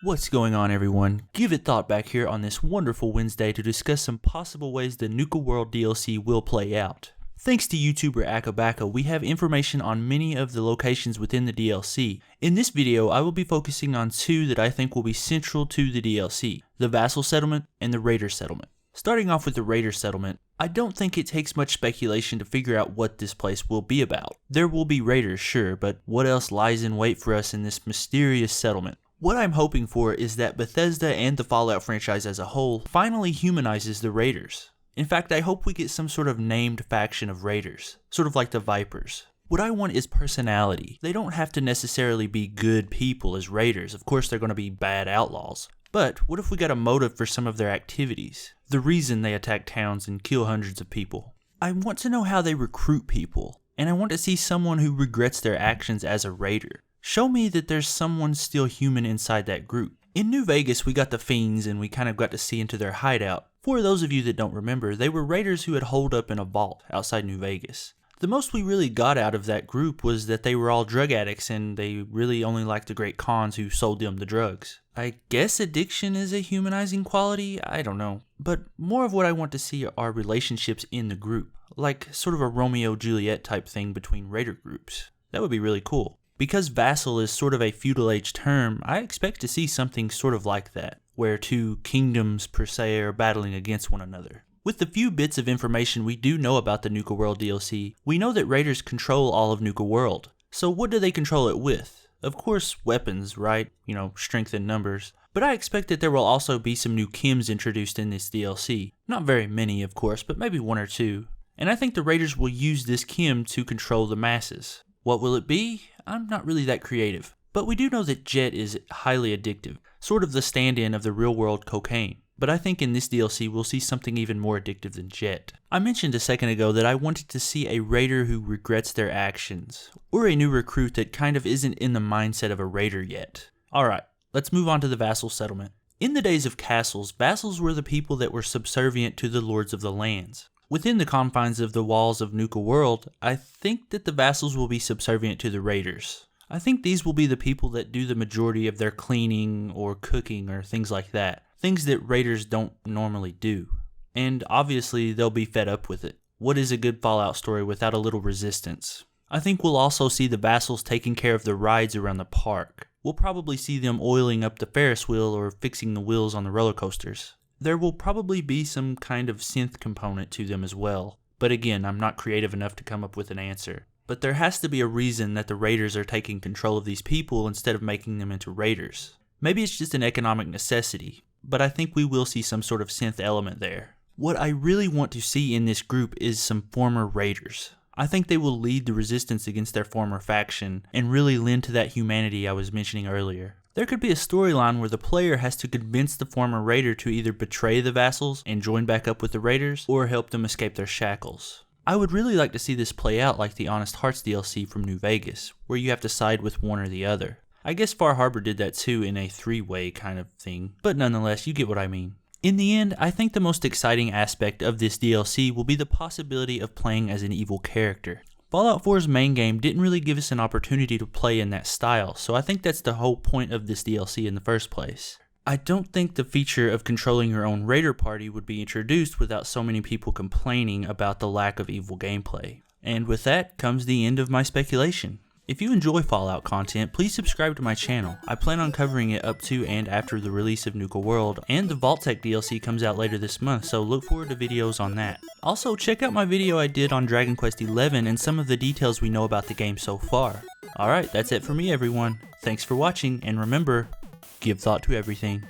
What's going on, everyone? Give it thought back here on this wonderful Wednesday to discuss some possible ways the Nuka World DLC will play out. Thanks to YouTuber Akabaka, we have information on many of the locations within the DLC. In this video, I will be focusing on two that I think will be central to the DLC, the Vassal Settlement and the Raider Settlement. Starting off with the Raider Settlement, I don't think it takes much speculation to figure out what this place will be about. There will be raiders, sure, but what else lies in wait for us in this mysterious settlement? What I'm hoping for is that Bethesda and the Fallout franchise as a whole finally humanizes the raiders. In fact, I hope we get some sort of named faction of raiders, sort of like the Vipers. What I want is personality. They don't have to necessarily be good people as raiders. Of course, they're going to be bad outlaws. But what if we got a motive for some of their activities? The reason they attack towns and kill hundreds of people. I want to know how they recruit people, and I want to see someone who regrets their actions as a raider. Show me that there's someone still human inside that group. In New Vegas, we got the Fiends and we kind of got to see into their hideout. For those of you that don't remember, they were raiders who had holed up in a vault outside New Vegas. The most we really got out of that group was that they were all drug addicts and they really only liked the great cons who sold them the drugs. I guess addiction is a humanizing quality, I don't know. But more of what I want to see are relationships in the group, like sort of a Romeo-Juliet type thing between raider groups. That would be really cool. Because vassal is sort of a feudal age term, I expect to see something sort of like that, where two kingdoms per se are battling against one another. With the few bits of information we do know about the Nuka World DLC, we know that raiders control all of Nuka World. So what do they control it with? Of course, weapons, right? You know, strength in numbers. But I expect that there will also be some new chems introduced in this DLC. Not very many, of course, but maybe one or two. And I think the raiders will use this chem to control the masses. What will it be? I'm not really that creative. But we do know that Jet is highly addictive, sort of the stand-in of the real-world cocaine. But I think in this DLC we'll see something even more addictive than Jet. I mentioned a second ago that I wanted to see a raider who regrets their actions, or a new recruit that kind of isn't in the mindset of a raider yet. Alright, let's move on to the Vassal Settlement. In the days of castles, vassals were the people that were subservient to the lords of the lands. Within the confines of the walls of Nuka World, I think that the vassals will be subservient to the raiders. I think these will be the people that do the majority of their cleaning or cooking or things like that. Things that raiders don't normally do. And obviously they'll be fed up with it. What is a good Fallout story without a little resistance? I think we'll also see the vassals taking care of the rides around the park. We'll probably see them oiling up the Ferris wheel or fixing the wheels on the roller coasters. There will probably be some kind of synth component to them as well. But again, I'm not creative enough to come up with an answer. But there has to be a reason that the raiders are taking control of these people instead of making them into raiders. Maybe it's just an economic necessity, but I think we will see some sort of synth element there. What I really want to see in this group is some former raiders. I think they will lead the resistance against their former faction and really lend to that humanity I was mentioning earlier. There could be a storyline where the player has to convince the former raider to either betray the vassals and join back up with the raiders, or help them escape their shackles. I would really like to see this play out like the Honest Hearts DLC from New Vegas, where you have to side with one or the other. I guess Far Harbor did that too in a three-way kind of thing, but nonetheless, you get what I mean. In the end, I think the most exciting aspect of this DLC will be the possibility of playing as an evil character. Fallout 4's main game didn't really give us an opportunity to play in that style, so I think that's the whole point of this DLC in the first place. I don't think the feature of controlling your own raider party would be introduced without so many people complaining about the lack of evil gameplay. And with that comes the end of my speculation. If you enjoy Fallout content, please subscribe to my channel. I plan on covering it up to and after the release of Nuka World, and the Vault-Tec DLC comes out later this month, so look forward to videos on that. Also, check out my video I did on Dragon Quest XI and some of the details we know about the game so far. Alright, that's it for me everyone. Thanks for watching, and remember, give thought to everything.